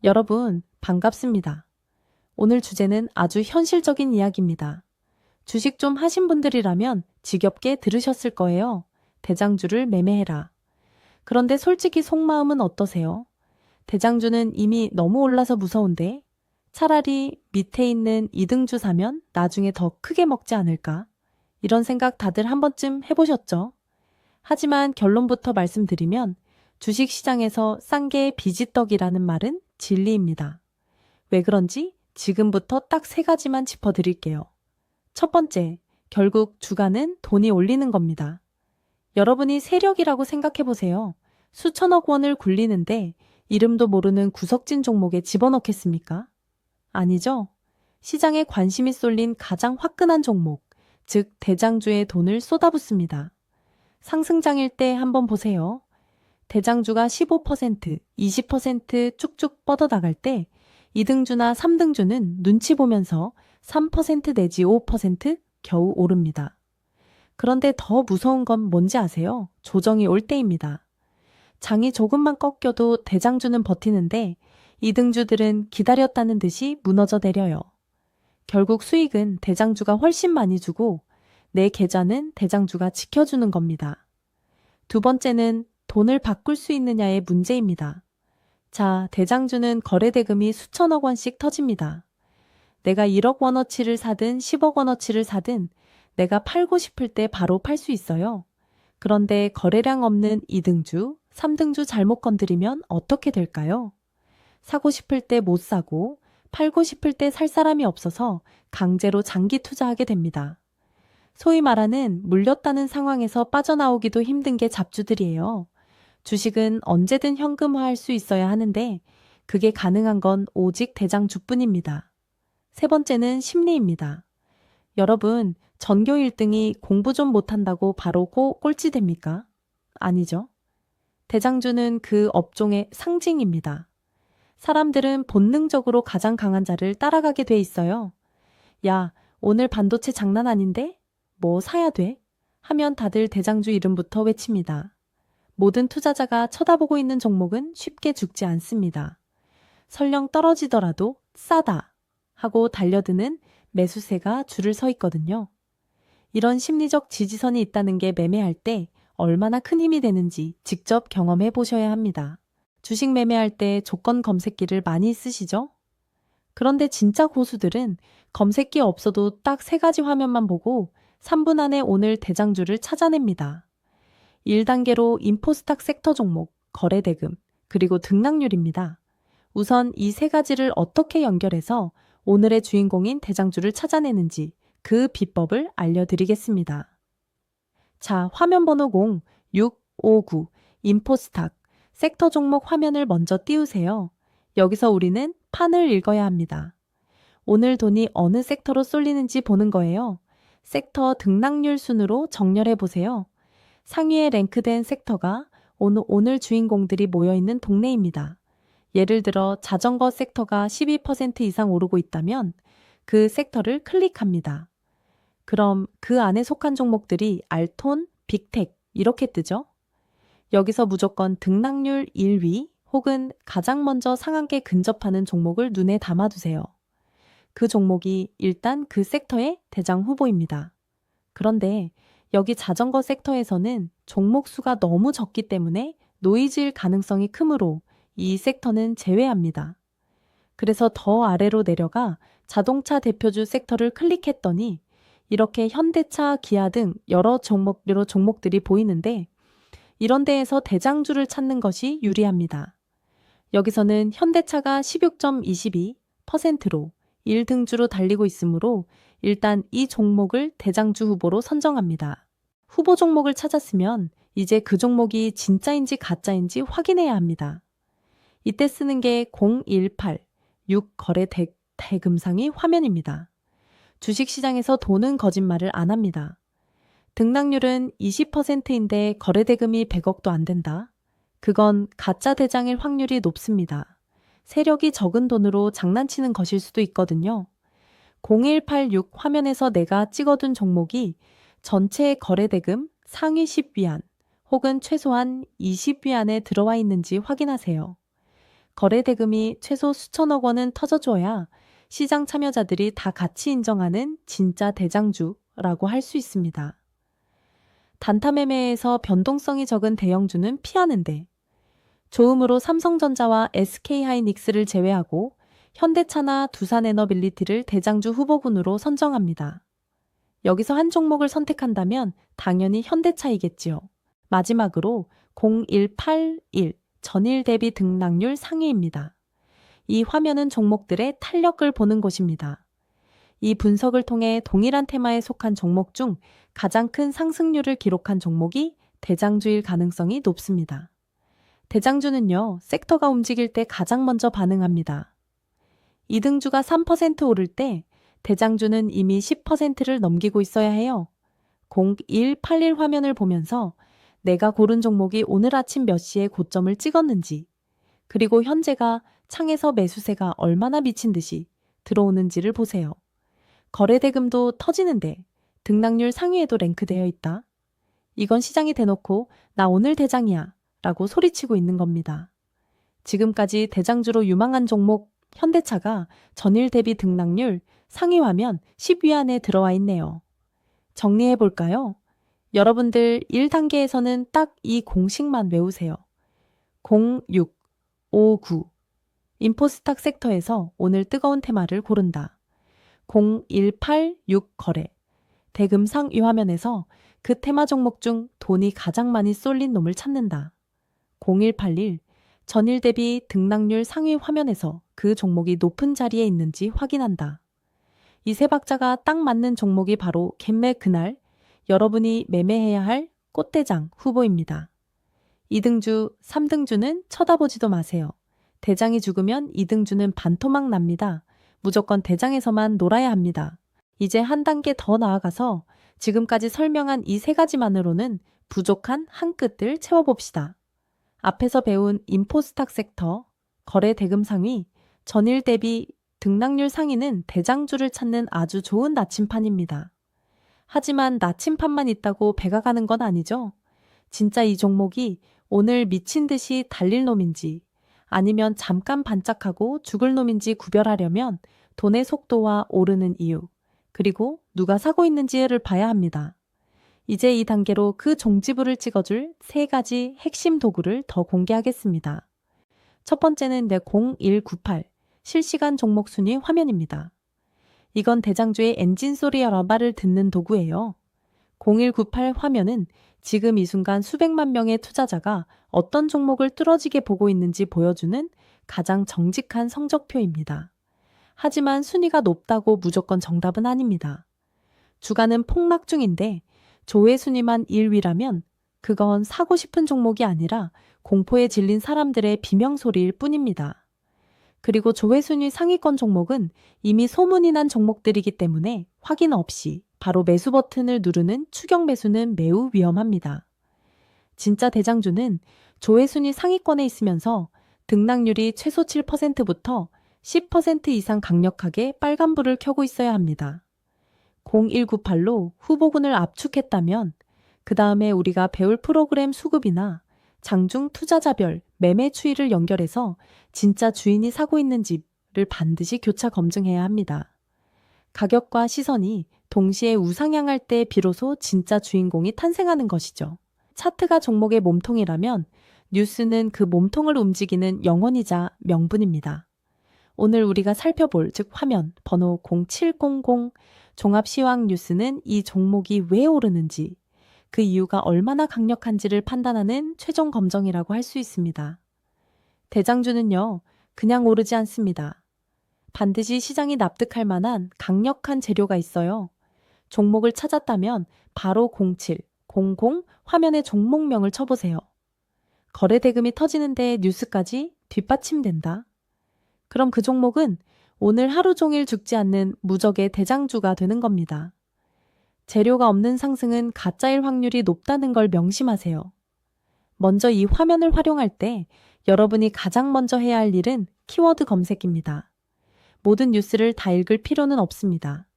여러분, 반갑습니다. 오늘 주제는 아주 현실적인 이야기입니다. 주식 좀 하신 분들이라면 지겹게 들으셨을 거예요. 대장주를 매매해라. 그런데 솔직히 속마음은 어떠세요? 대장주는 이미 너무 올라서 무서운데 차라리 밑에 있는 이등주 사면 나중에 더 크게 먹지 않을까? 이런 생각 다들 한 번쯤 해보셨죠? 하지만 결론부터 말씀드리면 주식 시장에서 싼 게 비지떡이라는 말은 진리입니다. 왜 그런지 지금부터 딱 세 가지만 짚어드릴게요. 첫 번째, 결국 주가는 돈이 올리는 겁니다. 여러분이 세력이라고 생각해보세요. 수천억 원을 굴리는데 이름도 모르는 구석진 종목에 집어넣겠습니까? 아니죠. 시장에 관심이 쏠린 가장 화끈한 종목, 즉 대장주에 돈을 쏟아붓습니다. 상승장일 때 한번 보세요. 대장주가 15%, 20% 쭉쭉 뻗어나갈 때 2등주나 3등주는 눈치 보면서 3% 내지 5% 겨우 오릅니다. 그런데 더 무서운 건 뭔지 아세요? 조정이 올 때입니다. 장이 조금만 꺾여도 대장주는 버티는데 2등주들은 기다렸다는 듯이 무너져 내려요. 결국 수익은 대장주가 훨씬 많이 주고 내 계좌는 대장주가 지켜주는 겁니다. 두 번째는 돈을 바꿀 수 있느냐의 문제입니다. 자, 대장주는 거래대금이 수천억 원씩 터집니다. 내가 1억 원어치를 사든 10억 원어치를 사든 내가 팔고 싶을 때 바로 팔 수 있어요. 그런데 거래량 없는 2등주, 3등주 잘못 건드리면 어떻게 될까요? 사고 싶을 때 못 사고 팔고 싶을 때 살 사람이 없어서 강제로 장기 투자하게 됩니다. 소위 말하는 물렸다는 상황에서 빠져나오기도 힘든 게 잡주들이에요. 주식은 언제든 현금화할 수 있어야 하는데 그게 가능한 건 오직 대장주뿐입니다. 세 번째는 심리입니다. 여러분, 전교 1등이 공부 좀 못한다고 바로 꼴찌 됩니까? 아니죠. 대장주는 그 업종의 상징입니다. 사람들은 본능적으로 가장 강한 자를 따라가게 돼 있어요. 야, 오늘 반도체 장난 아닌데? 뭐 사야 돼? 하면 다들 대장주 이름부터 외칩니다. 모든 투자자가 쳐다보고 있는 종목은 쉽게 죽지 않습니다. 설령 떨어지더라도 싸다 하고 달려드는 매수세가 줄을 서 있거든요. 이런 심리적 지지선이 있다는 게 매매할 때 얼마나 큰 힘이 되는지 직접 경험해 보셔야 합니다. 주식 매매할 때 조건 검색기를 많이 쓰시죠? 그런데 진짜 고수들은 검색기 없어도 딱 세 가지 화면만 보고 3분 안에 오늘 대장주를 찾아냅니다. 1단계로 인포스탁 섹터 종목, 거래대금, 그리고 등락률입니다. 우선 이 세 가지를 어떻게 연결해서 오늘의 주인공인 대장주를 찾아내는지 그 비법을 알려드리겠습니다. 자, 화면 번호 0659 인포스탁 섹터 종목 화면을 먼저 띄우세요. 여기서 우리는 판을 읽어야 합니다. 오늘 돈이 어느 섹터로 쏠리는지 보는 거예요. 섹터 등락률 순으로 정렬해 보세요. 상위에 랭크된 섹터가 오늘 주인공들이 모여있는 동네입니다. 예를 들어 자전거 섹터가 12% 이상 오르고 있다면 그 섹터를 클릭합니다. 그럼 그 안에 속한 종목들이 알톤, 빅텍 이렇게 뜨죠? 여기서 무조건 등락률 1위 혹은 가장 먼저 상한게 근접하는 종목을 눈에 담아두세요. 그 종목이 일단 그 섹터의 대장 후보입니다. 그런데 여기 자전거 섹터에서는 종목 수가 너무 적기 때문에 노이즈일 가능성이 크므로 이 섹터는 제외합니다. 그래서 더 아래로 내려가 자동차 대표주 섹터를 클릭했더니 이렇게 현대차, 기아 등 여러 종목들이 보이는데 이런 데에서 대장주를 찾는 것이 유리합니다. 여기서는 현대차가 16.22%로 1등주로 달리고 있으므로 일단 이 종목을 대장주 후보로 선정합니다. 후보 종목을 찾았으면 이제 그 종목이 진짜인지 가짜인지 확인해야 합니다. 이때 쓰는 게 018, 6 거래 대금상의 화면입니다. 주식시장에서 돈은 거짓말을 안 합니다. 등락률은 20%인데 거래대금이 100억도 안 된다. 그건 가짜 대장일 확률이 높습니다. 세력이 적은 돈으로 장난치는 것일 수도 있거든요. 0186 화면에서 내가 찍어둔 종목이 전체 거래대금 상위 10위안 혹은 최소한 20위안에 들어와 있는지 확인하세요. 거래 대금이 최소 수천억 원은 터져줘야 시장 참여자들이 다 같이 인정하는 진짜 대장주라고 할 수 있습니다. 단타 매매에서 변동성이 적은 대형주는 피하는데 조음으로 삼성전자와 SK하이닉스를 제외하고 현대차나 두산에너빌리티를 대장주 후보군으로 선정합니다. 여기서 한 종목을 선택한다면 당연히 현대차이겠지요. 마지막으로 0181 전일 대비 등락률 상위입니다. 이 화면은 종목들의 탄력을 보는 곳입니다. 이 분석을 통해 동일한 테마에 속한 종목 중 가장 큰 상승률을 기록한 종목이 대장주일 가능성이 높습니다. 대장주는요, 섹터가 움직일 때 가장 먼저 반응합니다. 이등주가 3% 오를 때 대장주는 이미 10%를 넘기고 있어야 해요. 0181 화면을 보면서 내가 고른 종목이 오늘 아침 몇 시에 고점을 찍었는지, 그리고 현재가 창에서 매수세가 얼마나 미친 듯이 들어오는지를 보세요. 거래 대금도 터지는데 등락률 상위에도 랭크되어 있다. 이건 시장이 대놓고 나 오늘 대장이야 라고 소리치고 있는 겁니다. 지금까지 대장주로 유망한 종목 현대차가 전일 대비 등락률 상위 화면 10위 안에 들어와 있네요. 정리해 볼까요? 여러분들 1단계에서는 딱 이 공식만 외우세요. 06, 59. 인포스탁 섹터에서 오늘 뜨거운 테마를 고른다. 0186 거래. 대금 상위 화면에서 그 테마 종목 중 돈이 가장 많이 쏠린 놈을 찾는다. 0181 전일 대비 등락률 상위 화면에서 그 종목이 높은 자리에 있는지 확인한다. 이 세 박자가 딱 맞는 종목이 바로 갭매 그날 여러분이 매매해야 할 꽃대장 후보입니다. 2등주, 3등주는 쳐다보지도 마세요. 대장이 죽으면 2등주는 반토막 납니다. 무조건 대장에서만 놀아야 합니다. 이제 한 단계 더 나아가서 지금까지 설명한 이 세 가지만으로는 부족한 한 끗을 채워봅시다. 앞에서 배운 인포스탁 섹터, 거래 대금 상위, 전일 대비 등락률 상위는 대장주를 찾는 아주 좋은 나침판입니다. 하지만 나침판만 있다고 배가 가는 건 아니죠. 진짜 이 종목이 오늘 미친 듯이 달릴 놈인지 아니면 잠깐 반짝하고 죽을 놈인지 구별하려면 돈의 속도와 오르는 이유, 그리고 누가 사고 있는지를 봐야 합니다. 이제 이 단계로 그 종지부를 찍어줄 세 가지 핵심 도구를 더 공개하겠습니다. 첫 번째는 0198 실시간 종목 순위 화면입니다. 이건 대장주의 엔진 소리 여러 발을 듣는 도구예요. 0198 화면은 지금 이 순간 수백만 명의 투자자가 어떤 종목을 뚫어지게 보고 있는지 보여주는 가장 정직한 성적표입니다. 하지만 순위가 높다고 무조건 정답은 아닙니다. 주가는 폭락 중인데 조회 순위만 1위라면 그건 사고 싶은 종목이 아니라 공포에 질린 사람들의 비명소리일 뿐입니다. 그리고 조회 순위 상위권 종목은 이미 소문이 난 종목들이기 때문에 확인 없이 바로 매수 버튼을 누르는 추격 매수는 매우 위험합니다. 진짜 대장주는 조회 순위 상위권에 있으면서 등락률이 최소 7%부터 10% 이상 강력하게 빨간불을 켜고 있어야 합니다. 0198로 후보군을 압축했다면 그 다음에 우리가 배울 프로그램 수급이나 장중 투자자별 매매 추이를 연결해서 진짜 주인이 사고 있는 집을 반드시 교차 검증해야 합니다. 가격과 시선이 동시에 우상향할 때 비로소 진짜 주인공이 탄생하는 것이죠. 차트가 종목의 몸통이라면 뉴스는 그 몸통을 움직이는 영혼이자 명분입니다. 오늘 우리가 살펴볼 즉 화면 번호 0700 종합시황 뉴스는 이 종목이 왜 오르는지 그 이유가 얼마나 강력한지를 판단하는 최종 검정이라고 할 수 있습니다. 대장주는요, 그냥 오르지 않습니다. 반드시 시장이 납득할 만한 강력한 재료가 있어요. 종목을 찾았다면 바로 07, 00 화면에 종목명을 쳐보세요. 거래 대금이 터지는데 뉴스까지 뒷받침된다. 그럼 그 종목은 오늘 하루 종일 죽지 않는 무적의 대장주가 되는 겁니다. 재료가 없는 상승은 가짜일 확률이 높다는 걸 명심하세요. 먼저 이 화면을 활용할 때 여러분이 가장 먼저 해야 할 일은 키워드 검색입니다. 모든 뉴스를 다 읽을 필요는 없습니다.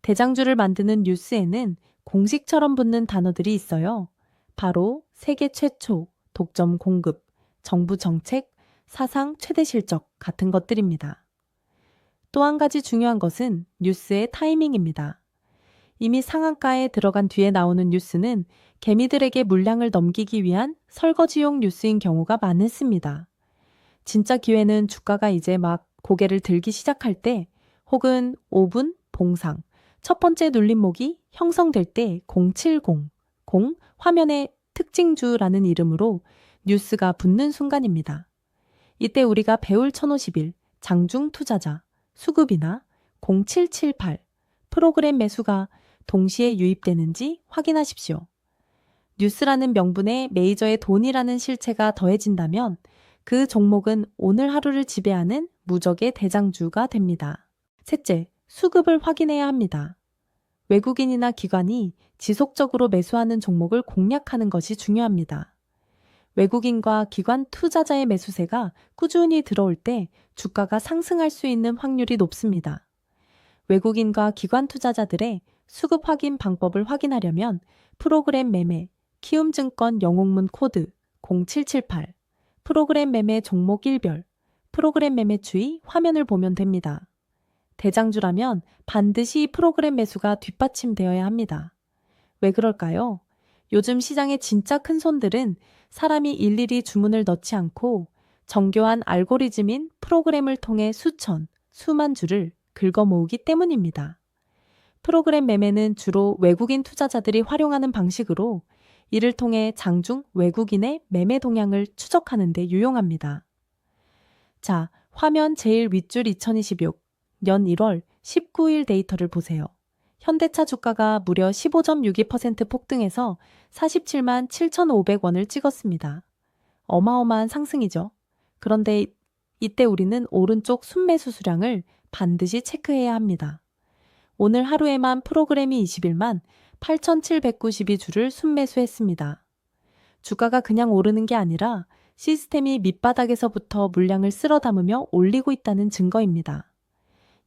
대장주를 만드는 뉴스에는 공식처럼 붙는 단어들이 있어요. 바로 세계 최초, 독점 공급, 정부 정책, 사상 최대 실적 같은 것들입니다. 또 한 가지 중요한 것은 뉴스의 타이밍입니다. 이미 상한가에 들어간 뒤에 나오는 뉴스는 개미들에게 물량을 넘기기 위한 설거지용 뉴스인 경우가 많습니다. 진짜 기회는 주가가 이제 막 고개를 들기 시작할 때 혹은 5분 봉상, 첫 번째 눌림목이 형성될 때 070, 0 화면에 특징주라는 이름으로 뉴스가 붙는 순간입니다. 이때 우리가 배울 1051, 장중 투자자, 수급이나 0778, 프로그램 매수가 동시에 유입되는지 확인하십시오. 뉴스라는 명분에 메이저의 돈이라는 실체가 더해진다면 그 종목은 오늘 하루를 지배하는 무적의 대장주가 됩니다. 셋째, 수급을 확인해야 합니다. 외국인이나 기관이 지속적으로 매수하는 종목을 공략하는 것이 중요합니다. 외국인과 기관 투자자의 매수세가 꾸준히 들어올 때 주가가 상승할 수 있는 확률이 높습니다. 외국인과 기관 투자자들의 수급 확인 방법을 확인하려면 프로그램 매매, 키움증권 영웅문 코드 0778, 프로그램 매매 종목 일별, 프로그램 매매 추이 화면을 보면 됩니다. 대장주라면 반드시 프로그램 매수가 뒷받침되어야 합니다. 왜 그럴까요? 요즘 시장의 진짜 큰 손들은 사람이 일일이 주문을 넣지 않고 정교한 알고리즘인 프로그램을 통해 수천, 수만 주를 긁어 모으기 때문입니다. 프로그램 매매는 주로 외국인 투자자들이 활용하는 방식으로 이를 통해 장중 외국인의 매매 동향을 추적하는 데 유용합니다. 자, 화면 제일 윗줄 2026 년 1월 19일 데이터를 보세요. 현대차 주가가 무려 15.62% 폭등해서 47만 7,500원을 찍었습니다. 어마어마한 상승이죠. 그런데 이때 우리는 오른쪽 순매수 수량을 반드시 체크해야 합니다. 오늘 하루에만 프로그램이 21만 8,792주를 순매수했습니다. 주가가 그냥 오르는 게 아니라 시스템이 밑바닥에서부터 물량을 쓸어 담으며 올리고 있다는 증거입니다.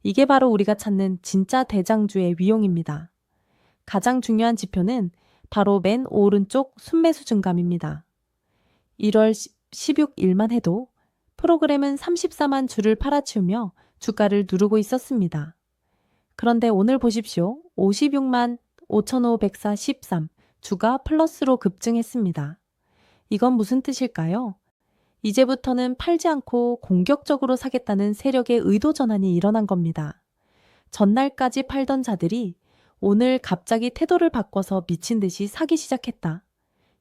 이게 바로 우리가 찾는 진짜 대장주의 위용입니다. 가장 중요한 지표는 바로 맨 오른쪽 순매수 증감입니다. 1월 16일만 해도 프로그램은 34만 주를 팔아치우며 주가를 누르고 있었습니다. 그런데 오늘 보십시오. 56만 5,543 주가 플러스로 급증했습니다. 이건 무슨 뜻일까요? 이제부터는 팔지 않고 공격적으로 사겠다는 세력의 의도 전환이 일어난 겁니다. 전날까지 팔던 자들이 오늘 갑자기 태도를 바꿔서 미친 듯이 사기 시작했다.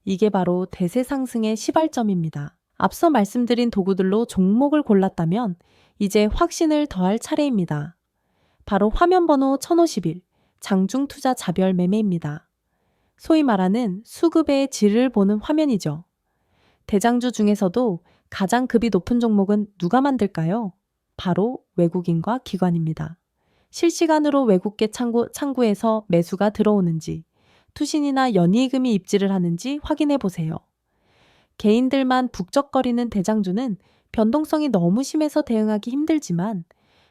이게 바로 대세 상승의 시발점입니다. 앞서 말씀드린 도구들로 종목을 골랐다면 이제 확신을 더할 차례입니다. 바로 화면 번호 1051, 장중 투자 자별 매매입니다. 소위 말하는 수급의 질을 보는 화면이죠. 대장주 중에서도 가장 급이 높은 종목은 누가 만들까요? 바로 외국인과 기관입니다. 실시간으로 외국계 창구에서 매수가 들어오는지, 투신이나 연이금이 입지를 하는지 확인해 보세요. 개인들만 북적거리는 대장주는 변동성이 너무 심해서 대응하기 힘들지만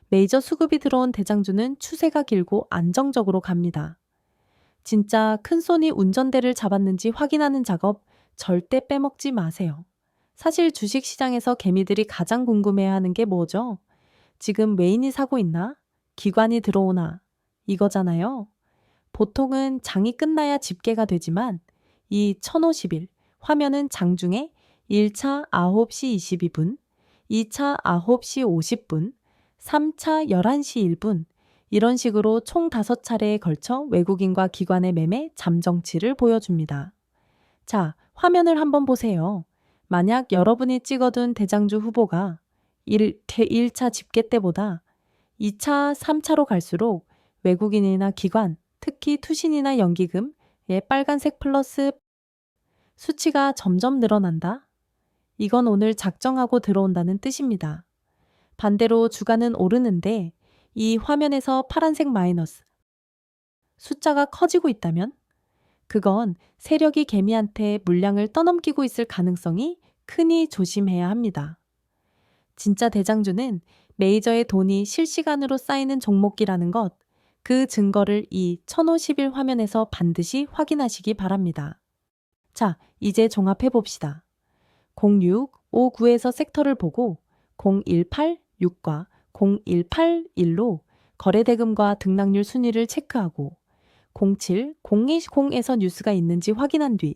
메이저 수급이 들어온 대장주는 추세가 길고 안정적으로 갑니다. 진짜 큰손이 운전대를 잡았는지 확인하는 작업 절대 빼먹지 마세요. 사실 주식시장에서 개미들이 가장 궁금해하는 게 뭐죠? 지금 외인이 사고 있나? 기관이 들어오나? 이거잖아요. 보통은 장이 끝나야 집계가 되지만 이 1051 화면은 장중에 1차 9시 22분, 2차 9시 50분, 3차 11시 1분 이런 식으로 총 5차례에 걸쳐 외국인과 기관의 매매 잠정치를 보여줍니다. 자, 화면을 한번 보세요. 만약 여러분이 찍어둔 대장주 후보가 1차 집계 때보다 2차, 3차로 갈수록 외국인이나 기관, 특히 투신이나 연기금의 빨간색 플러스 수치가 점점 늘어난다? 이건 오늘 작정하고 들어온다는 뜻입니다. 반대로 주가는 오르는데 이 화면에서 파란색 마이너스 숫자가 커지고 있다면 그건 세력이 개미한테 물량을 떠넘기고 있을 가능성이 크니 조심해야 합니다. 진짜 대장주는 메이저의 돈이 실시간으로 쌓이는 종목이라는 것, 그 증거를 이 1051 화면에서 반드시 확인하시기 바랍니다. 자, 이제 종합해 봅시다. 06, 59에서 섹터를 보고 0186과 0181로 거래대금과 등락률 순위를 체크하고 07, 020에서 뉴스가 있는지 확인한 뒤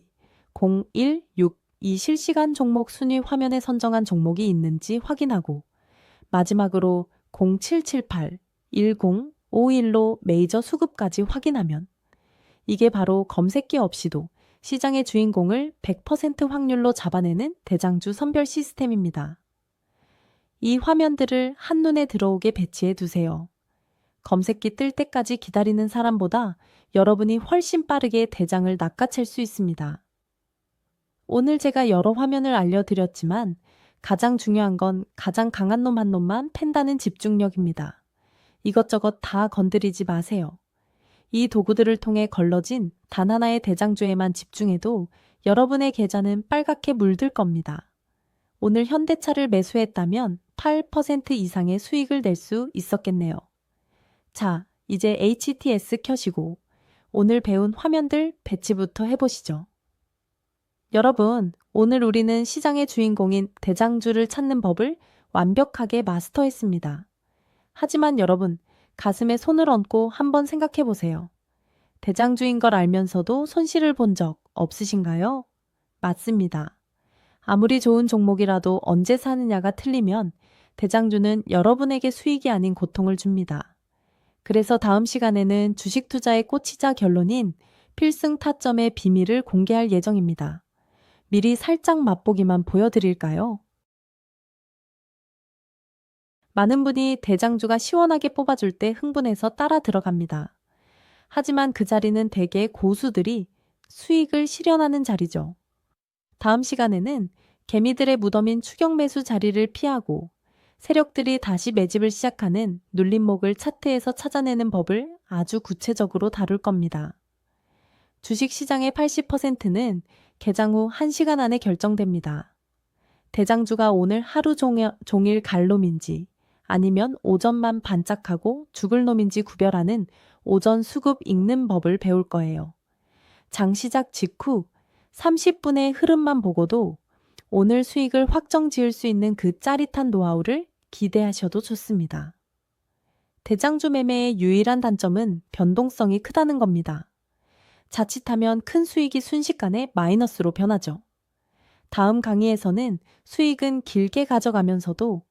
0162 실시간 종목 순위 화면에 선정한 종목이 있는지 확인하고 마지막으로 0778, 1051로 메이저 수급까지 확인하면 이게 바로 검색기 없이도 시장의 주인공을 100% 확률로 잡아내는 대장주 선별 시스템입니다. 이 화면들을 한눈에 들어오게 배치해 두세요. 검색기 뜰 때까지 기다리는 사람보다 여러분이 훨씬 빠르게 대장을 낚아챌 수 있습니다. 오늘 제가 여러 화면을 알려드렸지만 가장 중요한 건 가장 강한 놈 한 놈만 팬다는 집중력입니다. 이것저것 다 건드리지 마세요. 이 도구들을 통해 걸러진 단 하나의 대장주에만 집중해도 여러분의 계좌는 빨갛게 물들 겁니다. 오늘 현대차를 매수했다면 8% 이상의 수익을 낼 수 있었겠네요. 자, 이제 HTS 켜시고 오늘 배운 화면들 배치부터 해보시죠. 여러분, 오늘 우리는 시장의 주인공인 대장주를 찾는 법을 완벽하게 마스터했습니다. 하지만 여러분, 가슴에 손을 얹고 한번 생각해 보세요. 대장주인 걸 알면서도 손실을 본 적 없으신가요? 맞습니다. 아무리 좋은 종목이라도 언제 사느냐가 틀리면 대장주는 여러분에게 수익이 아닌 고통을 줍니다. 그래서 다음 시간에는 주식 투자의 꽃이자 결론인 필승 타점의 비밀을 공개할 예정입니다. 미리 살짝 맛보기만 보여드릴까요? 많은 분이 대장주가 시원하게 뽑아줄 때 흥분해서 따라 들어갑니다. 하지만 그 자리는 대개 고수들이 수익을 실현하는 자리죠. 다음 시간에는 개미들의 무덤인 추격 매수 자리를 피하고 세력들이 다시 매집을 시작하는 눌림목을 차트에서 찾아내는 법을 아주 구체적으로 다룰 겁니다. 주식시장의 80%는 개장 후 1시간 안에 결정됩니다. 대장주가 오늘 하루 종일 갈 놈인지 아니면 오전만 반짝하고 죽을 놈인지 구별하는 오전 수급 읽는 법을 배울 거예요. 장 시작 직후 30분의 흐름만 보고도 오늘 수익을 확정 지을 수 있는 그 짜릿한 노하우를 기대하셔도 좋습니다. 대장주 매매의 유일한 단점은 변동성이 크다는 겁니다. 자칫하면 큰 수익이 순식간에 마이너스로 변하죠. 다음 강의에서는 수익은 길게 가져가면서도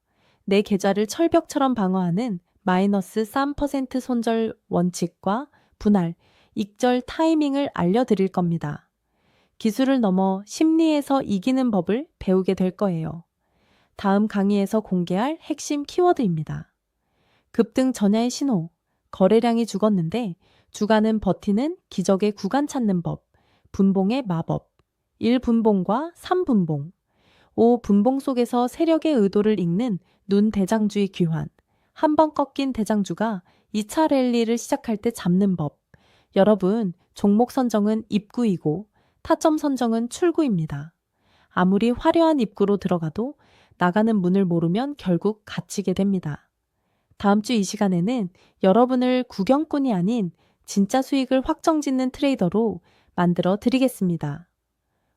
내 계좌를 철벽처럼 방어하는 마이너스 3% 손절 원칙과 분할, 익절 타이밍을 알려드릴 겁니다. 기술을 넘어 심리에서 이기는 법을 배우게 될 거예요. 다음 강의에서 공개할 핵심 키워드입니다. 급등 전야의 신호, 거래량이 죽었는데 주가는 버티는 기적의 구간 찾는 법, 분봉의 마법, 1분봉과 3분봉, 5분봉 속에서 세력의 의도를 읽는 눈 대장주의 귀환, 한 번 꺾인 대장주가 2차 랠리를 시작할 때 잡는 법. 여러분, 종목 선정은 입구이고 타점 선정은 출구입니다. 아무리 화려한 입구로 들어가도 나가는 문을 모르면 결국 갇히게 됩니다. 다음 주 이 시간에는 여러분을 구경꾼이 아닌 진짜 수익을 확정짓는 트레이더로 만들어 드리겠습니다.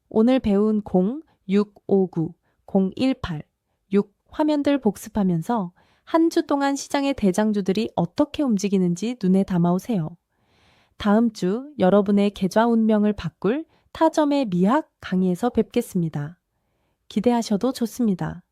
오늘 배운 0, 6, 5, 9, 0, 1, 8, 6 화면들 복습하면서 한 주 동안 시장의 대장주들이 어떻게 움직이는지 눈에 담아오세요. 다음 주 여러분의 계좌 운명을 바꿀 타점의 미학 강의에서 뵙겠습니다. 기대하셔도 좋습니다.